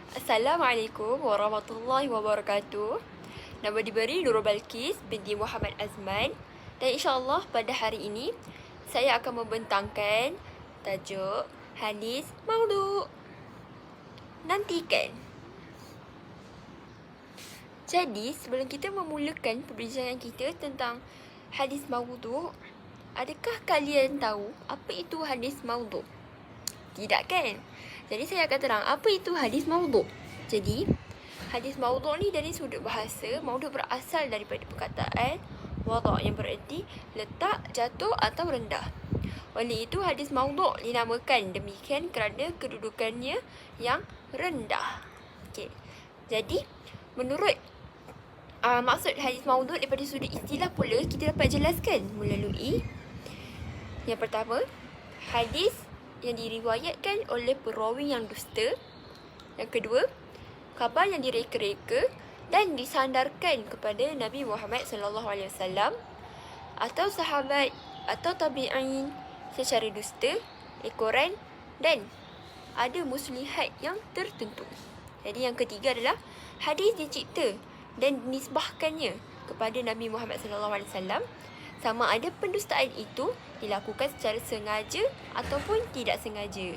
Assalamualaikum warahmatullahi wabarakatuh. Nama diberi Nurul Balkis binti Muhammad Azman. Dan insyaAllah pada hari ini saya akan membentangkan tajuk hadis maudhu'. Nantikan. Jadi sebelum kita memulakan perbincangan kita tentang hadis maudhu', adakah kalian tahu apa itu hadis maudhu'? Tidak kan? Jadi saya akan terang apa itu hadis maudhu'. Jadi hadis maudhu' ni dari sudut bahasa, maudhu' berasal daripada perkataan wada' yang bererti letak, jatuh atau rendah. Oleh itu hadis maudhu' dinamakan demikian kerana kedudukannya yang rendah. Okey. Jadi menurut maksud hadis maudhu' daripada sudut istilah pula kita dapat jelaskan melalui yang pertama, hadis yang diriwayatkan oleh perawi yang dusta. Yang kedua, khabar yang direka-reka dan disandarkan kepada Nabi Muhammad SAW atau sahabat atau tabi'in secara dusta, ekoran dan ada muslihat yang tertentu. Jadi yang ketiga adalah hadis dicipta dan dinisbahkannya kepada Nabi Muhammad SAW, sama ada pendustaan itu dilakukan secara sengaja ataupun tidak sengaja.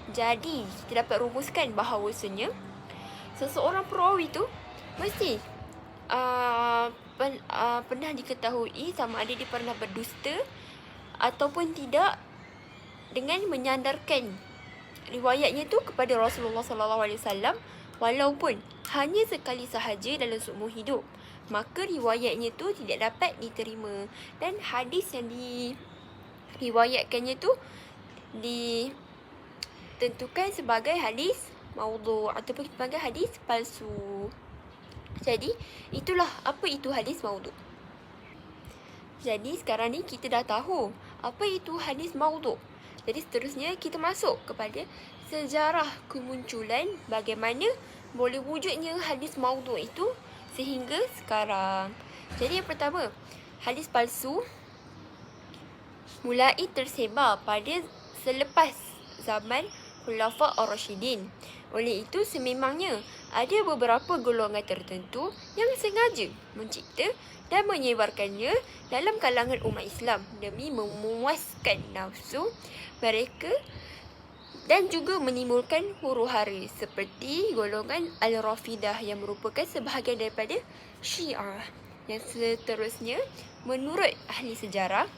Jadi, kita dapat rumuskan bahawasanya seseorang perawi tu mesti pernah diketahui sama ada dia pernah berdusta ataupun tidak dengan menyandarkan riwayatnya tu kepada Rasulullah SAW walaupun hanya sekali sahaja dalam seumur hidup. Maka riwayatnya tu tidak dapat diterima dan hadis yang diriwayatkannya tu ditentukan sebagai hadis maudhu' ataupun sebagai hadis palsu. Jadi itulah apa itu hadis maudhu'. Jadi sekarang ni kita dah tahu apa itu hadis maudhu'. Jadi seterusnya kita masuk kepada sejarah kemunculan bagaimana boleh wujudnya hadis maudhu' itu sehingga sekarang. Jadi yang pertama, hadis palsu mulai tersebar pada selepas zaman Khulafa' Ar-Rasyidin. Oleh itu sememangnya ada beberapa golongan tertentu yang sengaja mencipta dan menyebarkannya dalam kalangan umat Islam demi memuaskan nafsu mereka dan juga menimbulkan huru-hara seperti golongan Al-Rafidah yang merupakan sebahagian daripada Syiah. Yang seterusnya, menurut ahli sejarah,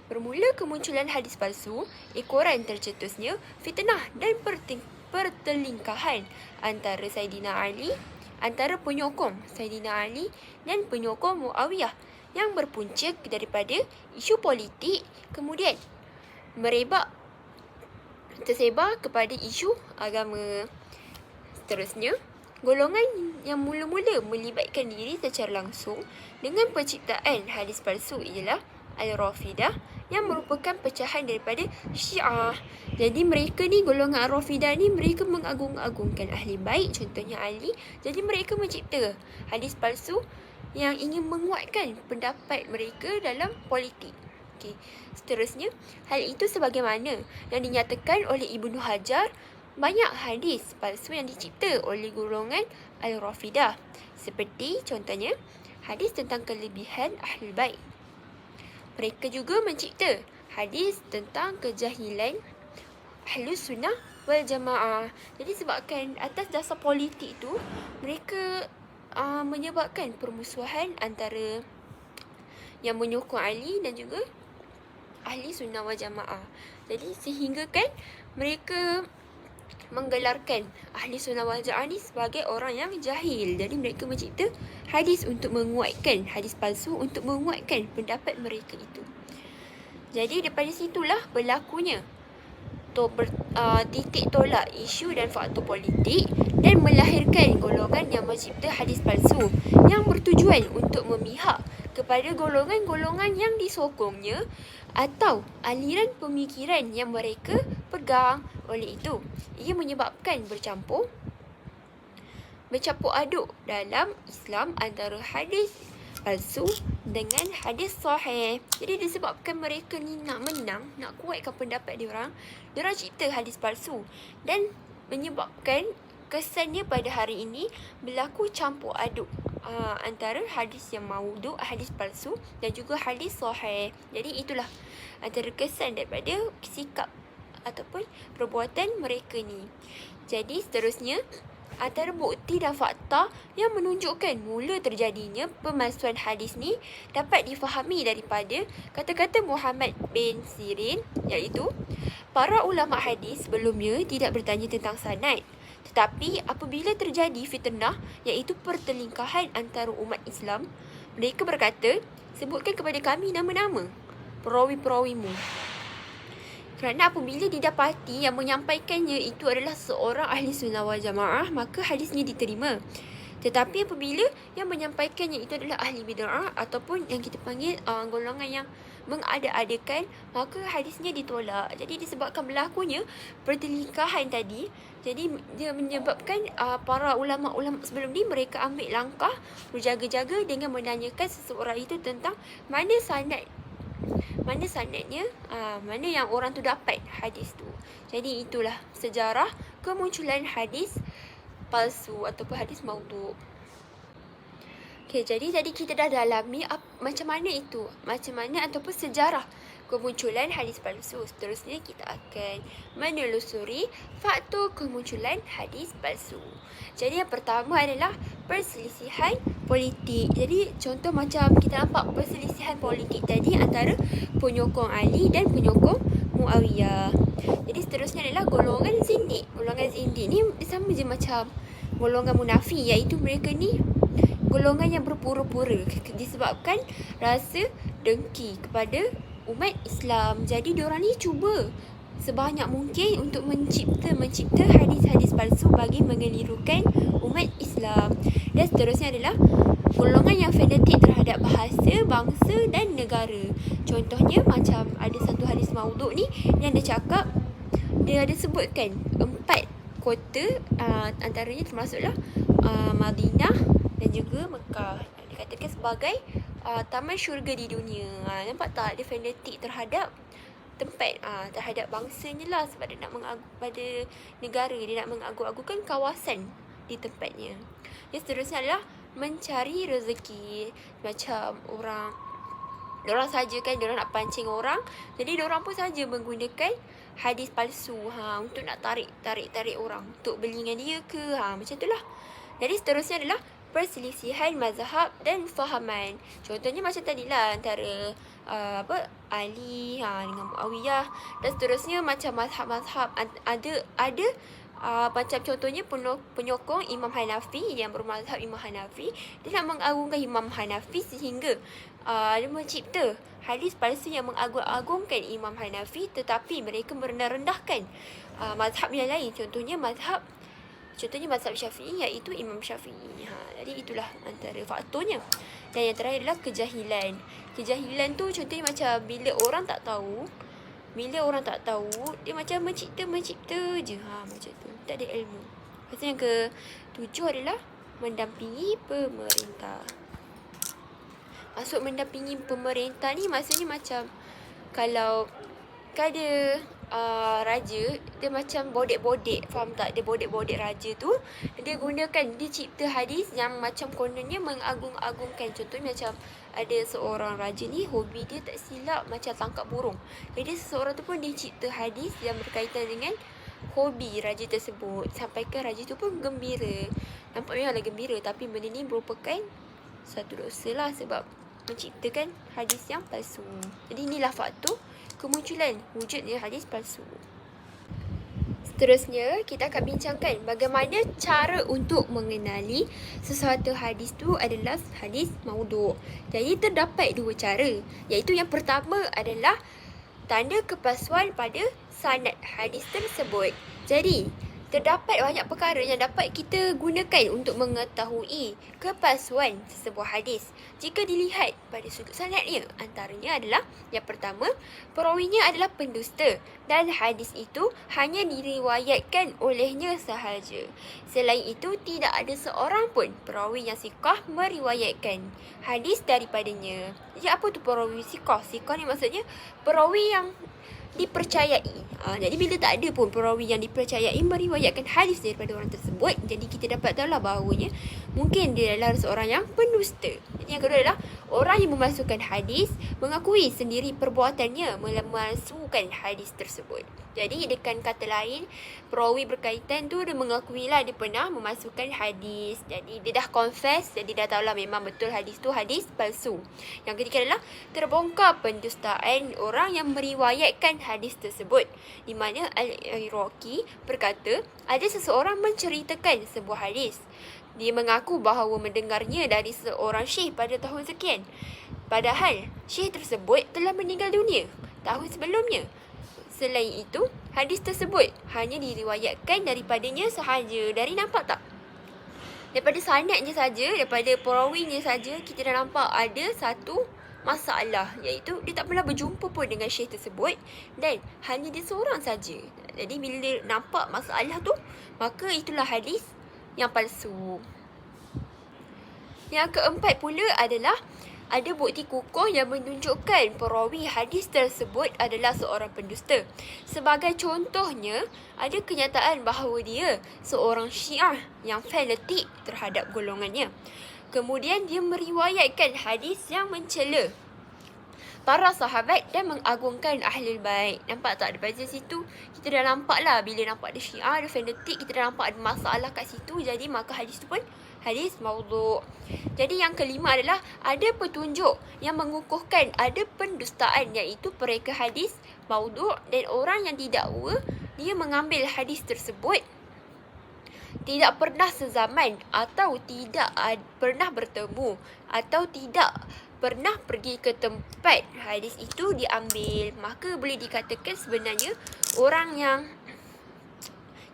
bermula kemunculan hadis palsu, ekoran tercetusnya fitnah dan pertelingkahan antara penyokong Saidina Ali dan penyokong Muawiyah yang berpunca daripada isu politik, kemudian tersebar kepada isu agama. Seterusnya, golongan yang mula-mula melibatkan diri secara langsung dengan penciptaan hadis palsu ialah Al-Rafidah yang merupakan pecahan daripada Syiah. Jadi mereka ni, golongan Al-Rafidah ni, mereka mengagung-agungkan ahli bait, contohnya Ali. Jadi mereka mencipta hadis palsu yang ingin menguatkan pendapat mereka dalam politik. Okey. Seterusnya, hal itu sebagaimana yang dinyatakan oleh Ibnu Hajar, banyak hadis palsu yang dicipta oleh golongan Al-Rafidah. Seperti contohnya, hadis tentang kelebihan Ahlul Bait. Mereka juga mencipta hadis tentang kejahilan Ahlus Sunnah wal Jamaah. Jadi sebabkan atas dasar politik tu, mereka menyebabkan permusuhan antara yang menyokong Ali dan juga Ahli Sunnah wal Jamaah. Jadi sehingga kan mereka menggelarkan Ahli Sunnah wal Jamaah ni sebagai orang yang jahil. Jadi mereka mencipta hadis untuk menguatkan, hadis palsu untuk menguatkan pendapat mereka itu. Jadi daripada situlah berlakunya titik tolak isu dan faktor politik dan melahirkan golongan yang mencipta hadis palsu yang bertujuan untuk memihak kepada golongan-golongan yang disokongnya atau aliran pemikiran yang mereka pegang. Oleh itu, ia menyebabkan bercampur aduk dalam Islam antara hadis palsu dengan hadis sahih. Jadi disebabkan mereka ni nak menang, nak kuatkan pendapat diorang cipta hadis palsu dan menyebabkan kesannya pada hari ini berlaku campur aduk antara hadis yang maudhu', hadis palsu dan juga hadis sahih. Jadi itulah antara kesan daripada sikap ataupun perbuatan mereka ni. Jadi seterusnya, antara bukti dan fakta yang menunjukkan mula terjadinya pemalsuan hadis ni dapat difahami daripada kata-kata Muhammad bin Sirin, iaitu para ulama hadis sebelumnya tidak bertanya tentang sanad. Tetapi apabila terjadi fitnah, iaitu pertelingkahan antara umat Islam, mereka berkata, sebutkan kepada kami nama-nama perawi-perawimu. Kerana apabila didapati yang menyampaikannya itu adalah seorang ahli sunnah wal jamaah, maka hadisnya diterima. Tetapi apabila yang menyampaikannya itu adalah ahli bid'ah ataupun yang kita panggil golongan yang mengada-adakan, maka hadisnya ditolak. Jadi disebabkan berlakunya pertelingkahan tadi, jadi dia menyebabkan para ulama-ulama sebelum ni mereka ambil langkah berjaga-jaga dengan menanyakan seseorang itu tentang mana sanadnya, mana yang orang tu dapat hadis tu. Jadi itulah sejarah kemunculan hadis palsu ataupun hadis maudhu'. Okay, jadi tadi kita dah dalami macam mana ataupun sejarah kemunculan hadis palsu. Seterusnya kita akan menelusuri faktor kemunculan hadis palsu. Jadi yang pertama adalah perselisihan politik. Jadi contoh macam kita nampak perselisihan politik tadi antara penyokong Ali dan penyokong Muawiyah. Jadi seterusnya adalah golongan zindik. Golongan zindik ni sama je macam golongan munafik, iaitu mereka ni golongan yang berpura-pura disebabkan rasa dengki kepada umat Islam. Jadi diorang ni cuba sebanyak mungkin untuk mencipta hadis-hadis palsu bagi mengelirukan umat Islam. Dan seterusnya adalah golongan yang fanatik terhadap bahasa, bangsa dan negara. Contohnya macam ada satu hadis maudhu' ni yang dia cakap, dia ada sebutkan 4 kota, antaranya termasuklah Madinah dan juga Mekah. Dikatakan sebagai taman syurga di dunia. Nampak tak? Dia fanatik terhadap tempat, terhadap bangsanya lah, sebab dia nak pada negara, dia nak mengagung-agungkan kawasan di tempatnya. Yang seterusnya adalah mencari rezeki. Macam diorang saja kan, diorang nak pancing orang, jadi diorang pun saja menggunakan hadis palsu untuk nak tarik orang untuk beli dengan dia ke, macam itulah. Jadi seterusnya adalah perselisihan mazhab dan fahaman. Contohnya macam tadilah antara Ali dengan Muawiyah, dan seterusnya macam mazhab-mazhab ada macam contohnya penyokong Imam Hanafi yang bermazhab Imam Hanafi, dia nak mengagungkan Imam Hanafi sehingga dia mencipta hadis palsu yang mengagung-agungkan Imam Hanafi, tetapi mereka merendah-rendahkan mazhab yang lain. Contohnya mazhab Syafi'i, iaitu Imam Syafi'i. Jadi itulah antara faktornya. Dan yang terakhir adalah kejahilan. Kejahilan tu contohnya macam bila orang tak tahu, dia macam mencipta je, macam tu. Tak ada ilmu. Lepas tu yang ke-7 adalah mendampingi pemerintah. Maksud mendampingi pemerintah ni maksudnya macam kalau ada raja, dia macam bodek-bodek, faham tak? Dia bodek-bodek raja tu, dia cipta hadis yang macam kononnya mengagung-agungkan. Contohnya macam ada seorang raja ni, hobi dia tak silap macam tangkap burung. Jadi seseorang tu pun dia cipta hadis yang berkaitan dengan hobi raja tersebut, sampaikan raja tu pun gembira. Nampak memanglah gembira, tapi benda ni merupakan satu dosa lah sebab menciptakan hadis yang palsu. Jadi inilah faktor kemunculan wujudnya hadis palsu. Seterusnya, kita akan bincangkan bagaimana cara untuk mengenali sesuatu hadis tu adalah hadis maudhu'. Jadi terdapat 2 cara, iaitu yang pertama adalah tanda kepalsuan pada sanad hadis tersebut. Jadi terdapat banyak perkara yang dapat kita gunakan untuk mengetahui kepalsuan sesebuah hadis jika dilihat pada sudut sanadnya. Antaranya adalah yang pertama, perawinya adalah pendusta dan hadis itu hanya diriwayatkan olehnya sahaja. Selain itu, tidak ada seorang pun perawi yang siqah meriwayatkan hadis daripadanya. Jadi apa tu perawi siqah? Siqah ni maksudnya perawi yang dipercayai. Jadi bila tak ada pun perawi yang dipercayai meriwayatkan hadis daripada orang tersebut, jadi kita dapat tahulah bahawanya mungkin dia adalah seorang yang pendusta. Jadi yang kedua adalah orang yang memasukkan hadis mengakui sendiri perbuatannya memasukkan hadis tersebut. Jadi dengan kata lain, perawi berkaitan tu dia mengakui lah dia pernah memasukkan hadis. Jadi dia dah confess, jadi dah tahulah memang betul hadis tu hadis palsu. Yang ketiga adalah terbongkar pendustaan orang yang meriwayatkan hadis tersebut. Di mana Al-Iraqi berkata, ada seseorang menceritakan sebuah hadis. Dia mengaku bahawa mendengarnya dari seorang syekh pada tahun sekian. Padahal syekh tersebut telah meninggal dunia tahun sebelumnya. Selain itu, hadis tersebut hanya diriwayatkan daripadanya sahaja. Dari nampak tak? Daripada sanadnya saja, daripada perawinya saja, kita dah nampak ada satu masalah, iaitu dia tak pernah berjumpa pun dengan syekh tersebut dan hanya dia seorang saja. Jadi bila nampak masalah tu, maka itulah hadis yang palsu. Yang keempat pula adalah ada bukti kukuh yang menunjukkan perawi hadis tersebut adalah seorang pendusta. Sebagai contohnya, ada kenyataan bahawa dia seorang Syiah yang fanatik terhadap golongannya. Kemudian dia meriwayatkan hadis yang mencela para sahabat dan mengagungkan Ahlul Bait. Nampak tak daripada situ? Kita dah nampak lah bila nampak ada Syiah, ada fanatik, kita dah nampak ada masalah kat situ. Jadi maka hadis tu pun hadis maudhu'. Jadi yang kelima adalah ada petunjuk yang mengukuhkan ada pendustaan, iaitu pereka hadis maudhu' dan orang yang didakwa dia mengambil hadis tersebut tidak pernah sezaman atau tidak pernah bertemu atau tidak pernah pergi ke tempat hadis itu diambil. Maka boleh dikatakan sebenarnya orang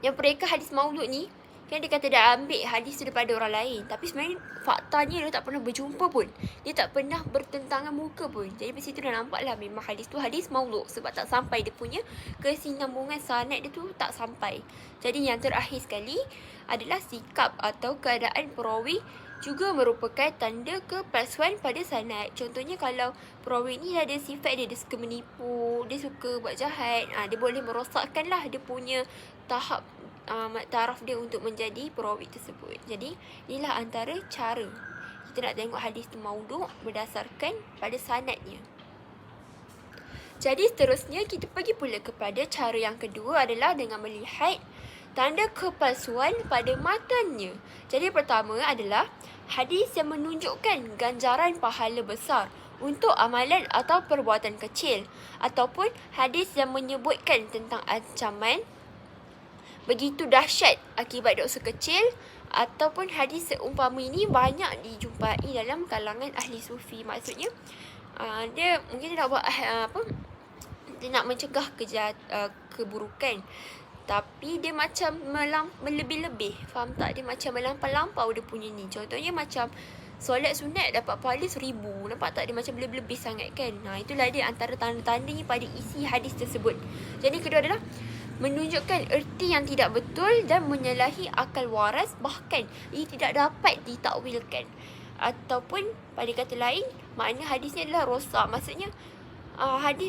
yang pereka hadis maudhu' ni, kan dia kata dah ambil hadis tu daripada orang lain, tapi sebenarnya faktanya dia tak pernah berjumpa pun, dia tak pernah bertentangan muka pun. Jadi di situ dah nampak lah memang hadis tu hadis maudhu' sebab tak sampai dia punya kesinambungan sanad dia tu tak sampai. Jadi yang terakhir sekali adalah sikap atau keadaan perawi juga merupakan tanda kepalsuan pada sanad. Contohnya kalau perawi ni ada sifat dia suka menipu, dia suka buat jahat, dia boleh merosakkan lah dia punya tahap taraf dia untuk menjadi perawi tersebut. Jadi inilah antara cara kita nak tengok hadis tu maudhu' berdasarkan pada sanadnya. Jadi seterusnya kita pergi pula kepada cara yang kedua adalah dengan melihat tanda kepalsuan pada matanya. Jadi pertama adalah hadis yang menunjukkan ganjaran pahala besar untuk amalan atau perbuatan kecil, ataupun hadis yang menyebutkan tentang ancaman begitu dahsyat akibat dosa kecil, ataupun hadis seumpama ini banyak dijumpai dalam kalangan ahli sufi. Maksudnya dia mungkin dia nak buat dia nak mencegah keburukan, tapi dia macam melebih-lebih. Faham tak? Dia macam melampau-lampau dia punya ni. Contohnya macam solat sunat dapat pahala 1000. Nampak tak? Dia macam lebih-lebih sangat kan. Itulah dia antara tanda-tandanya pada isi hadis tersebut. Jadi kedua adalah menunjukkan erti yang tidak betul dan menyalahi akal waras, bahkan ia tidak dapat ditakwilkan. Ataupun pada kata lain, makna hadisnya adalah rosak. Maksudnya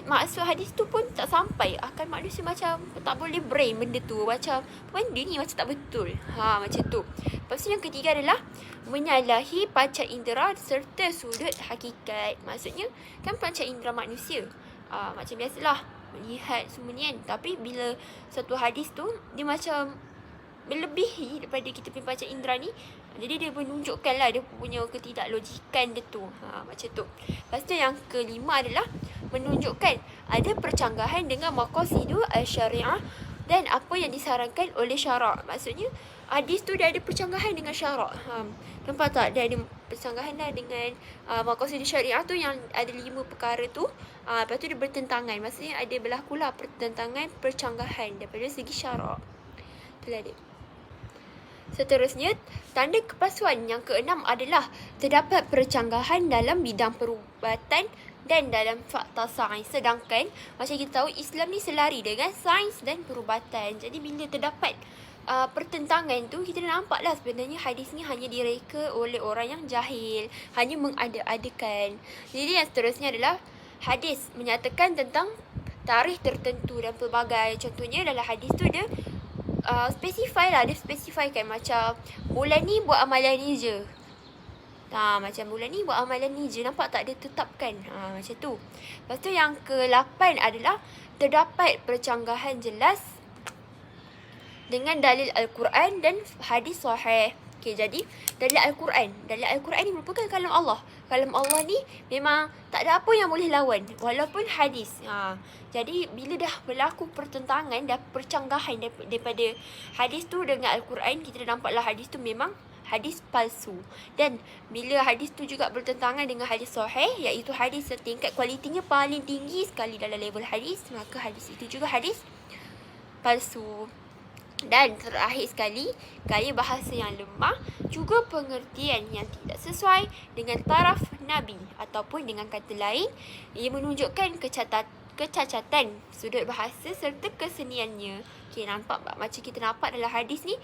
maksud hadis tu pun tak sampai. Akal manusia macam tak boleh brain benda tu. Macam benda ni macam tak betul. Macam tu. Lepas tu yang ketiga adalah menyalahi panca indera serta sudut hakikat. Maksudnya kan panca indera manusia macam biasalah melihat semua ni kan. Tapi bila satu hadis tu dia macam melebihi daripada kita punya panca indera ni, jadi dia menunjukkan lah dia punya ketidaklogikan dia tu. Macam tu. Lepas tu yang kelima adalah menunjukkan ada percanggahan dengan maqasidu al-syariah dan apa yang disarankan oleh syarak. Maksudnya hadis tu dia ada percanggahan dengan syarak. Nampak tak? Dia ada percanggahan lah dengan maqasidu syariah tu yang ada 5 perkara tu. Lepas tu dia bertentangan. Maksudnya ada berlakulah pertentangan, percanggahan daripada segi syarak. Itulah dia. Seterusnya, tanda kepalsuan yang keenam adalah terdapat percanggahan dalam bidang perubatan dan dalam fakta sains. Sedangkan macam kita tahu Islam ni selari dengan sains dan perubatan. Jadi bila terdapat pertentangan tu, kita dah nampak lah sebenarnya hadis ni hanya direka oleh orang yang jahil, hanya mengada-adakan. Jadi yang seterusnya adalah hadis menyatakan tentang tarikh tertentu dan pelbagai. Contohnya dalam hadis tu dia specify lah, dia specifykan macam bulan ni buat amalan ni je. Macam bulan ni buat amalan ni je. Nampak tak, dia tetapkan macam tu. Lepas tu yang ke-8 adalah terdapat percanggahan jelas dengan dalil Al-Quran dan hadis sahih. Okay, jadi dalil Al-Quran ni merupakan kalam Allah. Kalam Allah ni memang tak ada apa yang boleh lawan, walaupun hadis. Jadi bila dah berlaku pertentangan dan percanggahan daripada hadis tu dengan Al-Quran, kita dah nampaklah hadis tu memang hadis palsu. Dan bila hadis tu juga bertentangan dengan hadis sahih, iaitu hadis setingkat kualitinya paling tinggi sekali dalam level hadis, maka hadis itu juga hadis palsu. Dan terakhir sekali, gaya bahasa yang lemah, juga pengertian yang tidak sesuai dengan taraf Nabi, ataupun dengan kata lain, ia menunjukkan kecacatan sudut bahasa serta keseniannya. Okay, nampak tak? Macam kita nampak dalam hadis ni,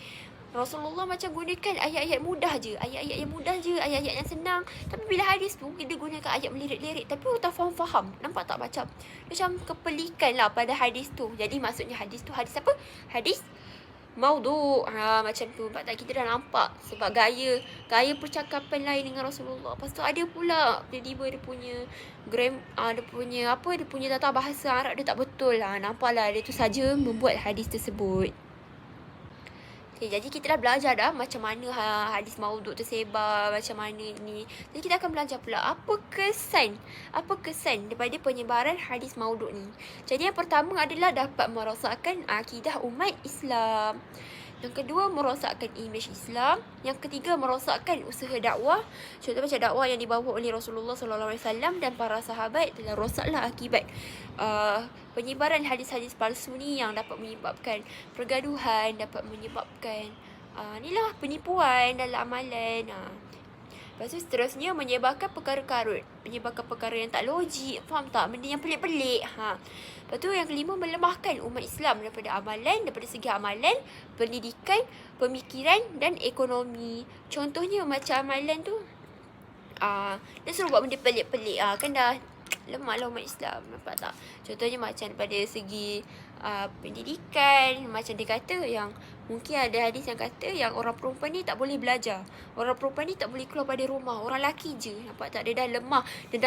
Rasulullah macam gunakan ayat-ayat mudah je, ayat-ayat yang senang. Tapi bila hadis tu, dia gunakan ayat melirik-lirik, tapi orang tak faham-faham. Nampak tak? Macam kepelikan lah pada hadis tu. Jadi maksudnya hadis tu hadis apa? Hadis maudhu'. Macam tu. Nampak tak, kita dah nampak sebab gaya percakapan lain dengan Rasulullah. Lepas tu ada pula tiba-tiba dia punya tata bahasa Arab dia tak betul lah. Nampaklah dia tu saja membuat hadis tersebut. Okay, jadi kita dah belajar dah macam mana hadis maudhu' tersebar, macam mana ni. Jadi kita akan belajar pula apa kesan daripada penyebaran hadis maudhu' ni. Jadi yang pertama adalah dapat merosakkan akidah umat Islam. Yang kedua, merosakkan imej Islam. Yang ketiga, merosakkan usaha dakwah. Contoh macam dakwah yang dibawa oleh Rasulullah SAW dan para sahabat telah rosaklah akibat penyebaran hadis-hadis palsu ni, yang dapat menyebabkan pergaduhan, dapat menyebabkan penipuan dalam amalan. Lepas tu seterusnya, menyebarkan perkara karut, menyebabkan perkara yang tak logik, faham tak? Benda yang pelik-pelik. Lepas tu yang kelima, melemahkan umat Islam daripada segi amalan, pendidikan, pemikiran dan ekonomi. Contohnya macam amalan tu, dia suruh buat benda pelik-pelik, kan dah lemahlah umat Islam, nampak tak? Contohnya macam daripada segi pendidikan, macam dia kata yang mungkin ada hadis yang kata yang orang perempuan ni tak boleh belajar, orang perempuan ni tak boleh keluar pada rumah, orang lelaki je. Nampak tak? Dia dah lemah, dia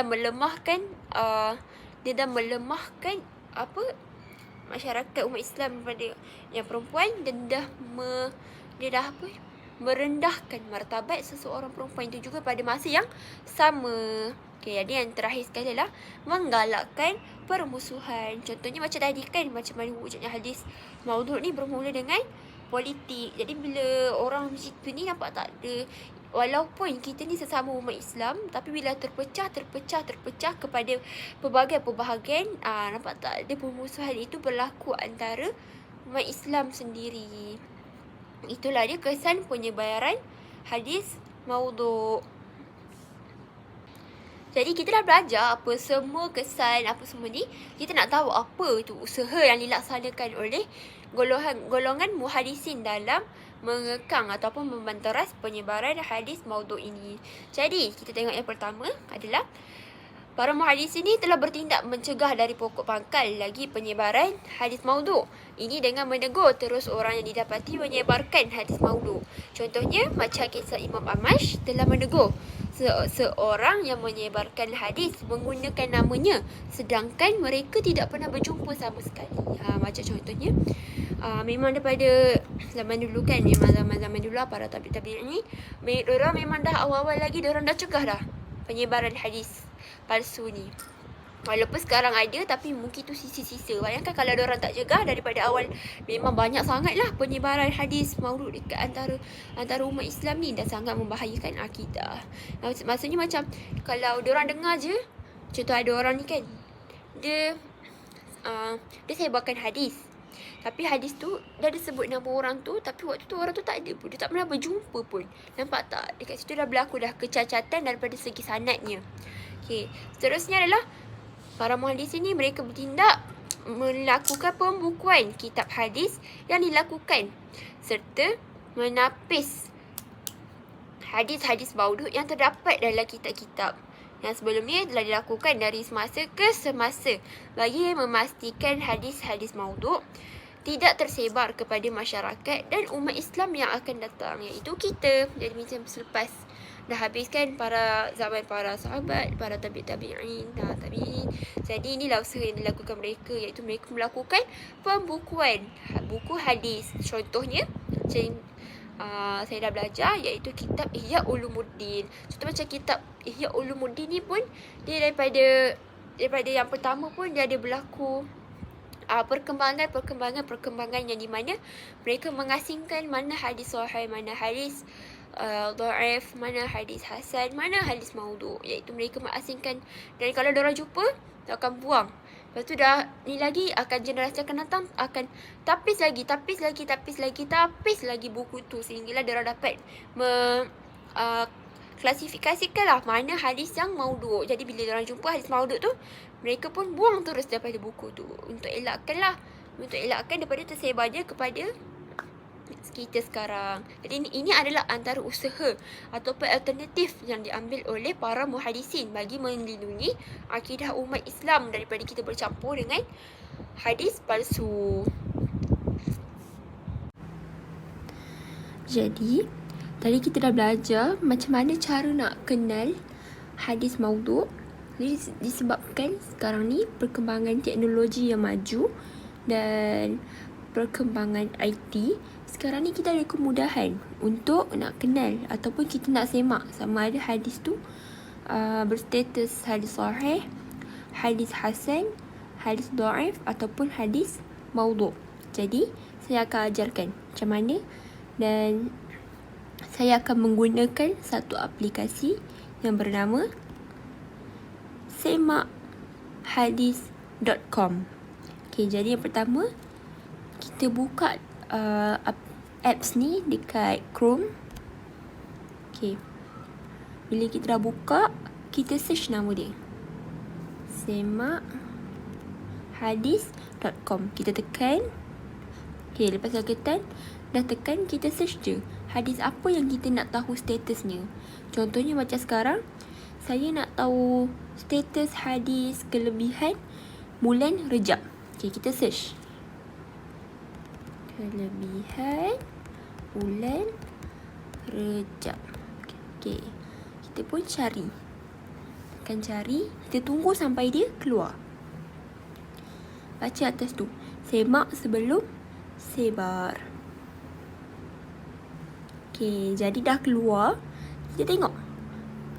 dah melemahkan masyarakat umat Islam daripada yang perempuan, dan dia dah merendahkan martabat seseorang perempuan itu juga pada masa yang sama. Okay, jadi yang terakhir sekali adalah menggalakkan permusuhan. Contohnya macam tadi kan, macam mana wujudnya hadis maudhu' ni bermula dengan politik. Jadi bila orang macam tu ni, nampak tak, dia walaupun kita ni sesama umat Islam, tapi bila terpecah kepada pelbagai bahagian, nampak tak, dia permusuhan itu berlaku antara umat Islam sendiri. Itulah dia kesan penyebaran hadis maudhu'. Jadi kita dah belajar apa semua kesan, apa semua ni. Kita nak tahu apa tu usaha yang dilaksanakan oleh golongan muhadisin dalam mengekang ataupun membanteras penyebaran hadis maudhu' ini. Jadi kita tengok yang pertama adalah para muhadis ini telah bertindak mencegah dari pokok pangkal lagi penyebaran hadis maudhu'. Ini dengan menegur terus orang yang didapati menyebarkan hadis maudhu'. Contohnya macam kisah Imam Amash telah menegur seorang yang menyebarkan hadis menggunakan namanya, sedangkan mereka tidak pernah berjumpa sama sekali. Macam contohnya, memang daripada zaman dulu kan, memang zaman dulu para tabi' ni, diorang memang dah awal-awal lagi diorang dah cegah dah penyebaran hadis palsu ni. Walaupun sekarang ada, tapi mungkin tu sisa-sisa. Bayangkan kalau diorang tak cegah daripada awal, memang banyak sangatlah penyebaran hadis maudhu' dekat antara umat Islam ni, dah sangat membahayakan akidah. Maksudnya macam kalau diorang dengar je, contoh ada orang ni kan, dia sebarkan hadis, tapi hadis tu dah disebut nama orang tu, tapi waktu tu orang tu tak ada pun, dia tak pernah berjumpa pun. Nampak tak? Dekat situ dah berlaku dah kecacatan daripada segi sanadnya. Okay, seterusnya adalah para muhadis ini mereka bertindak melakukan pembukuan kitab hadis yang dilakukan, serta menapis hadis-hadis maudhu' yang terdapat dalam kitab-kitab yang sebelum ni telah dilakukan dari semasa ke semasa bagi memastikan hadis-hadis maudhu' tidak tersebar kepada masyarakat dan umat Islam yang akan datang, iaitu kita. Jadi macam selepas dah habiskan para zaman para sahabat, para tabi'in. Jadi inilah usaha yang dilakukan mereka, iaitu mereka melakukan pembukuan buku hadis. Contohnya macam saya dah belajar, iaitu kitab Ihya Ulumuddin. Contoh macam kitab Ihya Ulumuddin ni pun dia daripada yang pertama pun dia ada berlaku perkembangan yang di mana mereka mengasingkan mana hadis sahih, mana hadis dhaif, mana hadis hasan, mana hadis maudhu', iaitu mereka mengasingkan. Dan kalau diorang jumpa, dia akan buang. Lepas tu dah ni lagi akan generasi akan datang akan tapis lagi buku tu sehinggalah diorang dapat klasifikasikanlah mana hadis yang maudhu'. Jadi bila diorang jumpa hadis maudhu' tu, mereka pun buang terus daripada buku tu untuk elakkan daripada tersebarnya kepada kita sekarang. Jadi ini adalah antara usaha ataupun alternatif yang diambil oleh para muhadisin bagi melindungi akidah umat Islam daripada kita bercampur dengan hadis palsu. Jadi tadi kita dah belajar macam mana cara nak kenal hadis maudhu'. Jadi disebabkan sekarang ni perkembangan teknologi yang maju dan perkembangan IT, sekarang ni kita ada kemudahan untuk nak kenal ataupun kita nak semak sama ada hadis tu berstatus hadis sahih, hadis hasan, hadis dhaif ataupun hadis maudhu'. Jadi saya akan ajarkan macam mana, dan saya akan menggunakan satu aplikasi yang bernama semakhadis.com. Okay, jadi yang pertama kita buka apps ni dekat Chrome. Okay, bila kita dah buka, kita search nama dia, semakhadis.com. Kita tekan. Okay, lepas dah tekan, kita search je hadis apa yang kita nak tahu statusnya. Contohnya macam sekarang saya nak tahu status hadis kelebihan bulan Rejab. Okay, kita search kelebihan bulan Rejab. Okay, kita pun cari. Kita tunggu sampai dia keluar. Baca atas tu, semak sebelum sebar. Okay, jadi dah keluar. Kita tengok,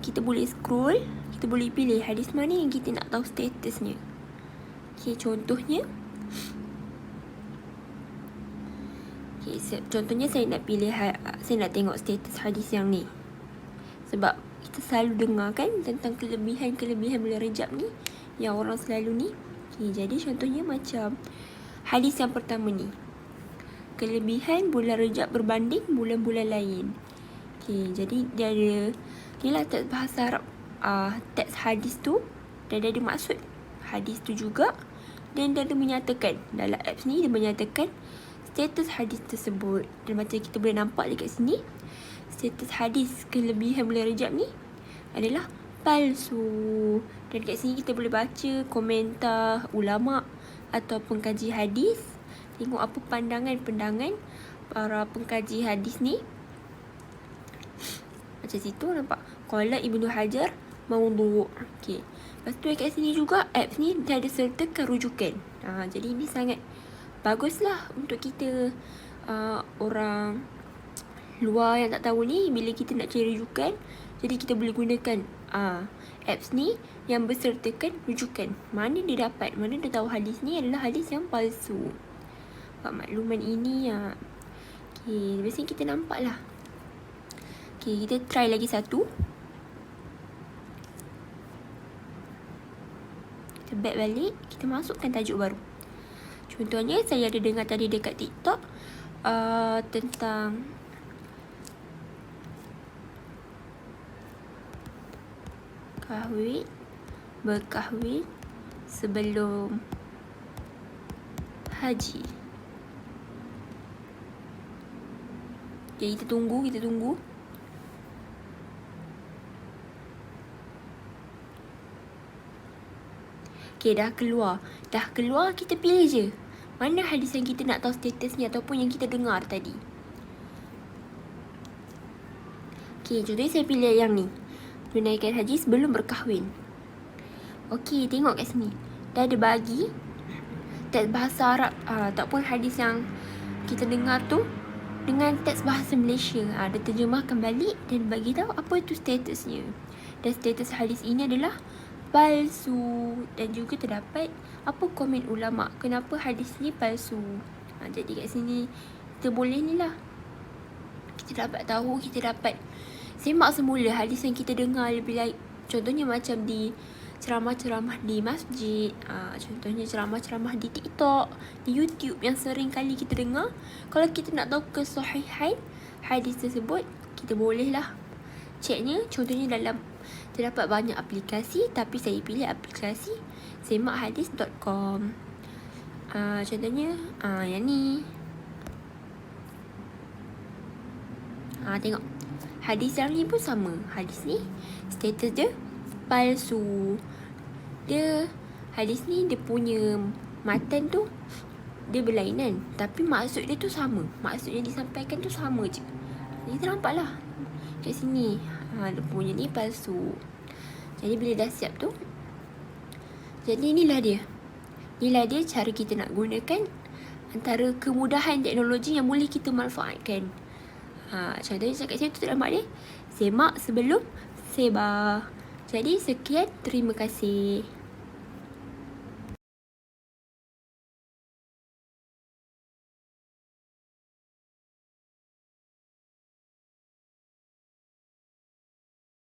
kita boleh scroll, kita boleh pilih hadis mana yang kita nak tahu statusnya. Okay, contohnya saya nak pilih saya nak tengok status hadis yang ni. Sebab kita selalu dengar kan tentang kelebihan bulan Rejab ni, yang orang selalu ni. Okay, jadi contohnya macam hadis yang pertama ni, kelebihan bulan Rejab berbanding bulan-bulan lain. Okay, jadi dia ada inilah teks bahasa Arab, teks hadis tu, dan dia ada maksud hadis tu juga. Dan dia ada menyatakan, dalam apps ni dia menyatakan status hadis tersebut. Dan macam kita boleh nampak dekat sini, status hadis kelebihan bulan Rejab ni adalah palsu. Dan dekat sini kita boleh baca komentar ulama atau pengkaji hadis. Tengok apa pandangan para pengkaji hadis ni. Macam situ nampak qala Ibnu Hajar maudhu'. Okey. Lepas tu kat sini juga apps ni dia ada sertakan rujukan. Jadi ini sangat baguslah untuk kita orang luar yang tak tahu ni. Bila kita nak cari rujukan, jadi kita boleh gunakan apps ni yang bersertakan rujukan. Mana dia dapat, mana dia tahu hadis ni adalah hadis yang palsu. Makluman ini okay, biasanya kita nampak lah. Okay, kita try lagi satu. Kita back balik, kita masukkan tajuk baru. Contohnya saya ada dengar tadi dekat TikTok tentang berkahwin sebelum haji. Okay, kita tunggu. Okay, dah keluar. Kita pilih je mana hadis yang kita nak tahu statusnya ataupun yang kita dengar tadi. Okay, contohnya saya pilih yang ni, menunaikan haji sebelum berkahwin. Okay, tengok kat sini. Dah ada bagi teks bahasa Arab ataupun hadis yang kita dengar tu dengan teks bahasa Malaysia. Dia terjemahkan balik dan bagi tahu apa itu statusnya. Dan status hadis ini adalah palsu. Dan juga terdapat apa komen ulama kenapa hadis ni palsu. Jadi kat sini kita boleh ni lah, kita dapat tahu, kita dapat semak semula hadis yang kita dengar lebih baik. Contohnya macam di ceramah-ceramah di masjid, contohnya ceramah-ceramah di TikTok, di YouTube yang sering kali kita dengar. Kalau kita nak tahu kesahihan hadis tersebut, kita bolehlah ceknya. Contohnya dalam, terdapat banyak aplikasi, tapi saya pilih aplikasi semakhadis.com. Contohnya yang ni. Tengok, hadis yang ni pun sama. Hadis ni status dia palsu. Hadis ni dia punya matan tu dia berlainan, tapi maksud dia tu sama. Maksud yang disampaikan tu sama je. Kita nampak lah kat sini, dia punya ni palsu. Jadi bila dah siap tu, jadi inilah dia cara kita nak gunakan antara kemudahan teknologi yang boleh kita manfaatkan. Contohnya kat sini tu nampak dia, semak sebelum sebar. Jadi sekian, terima kasih.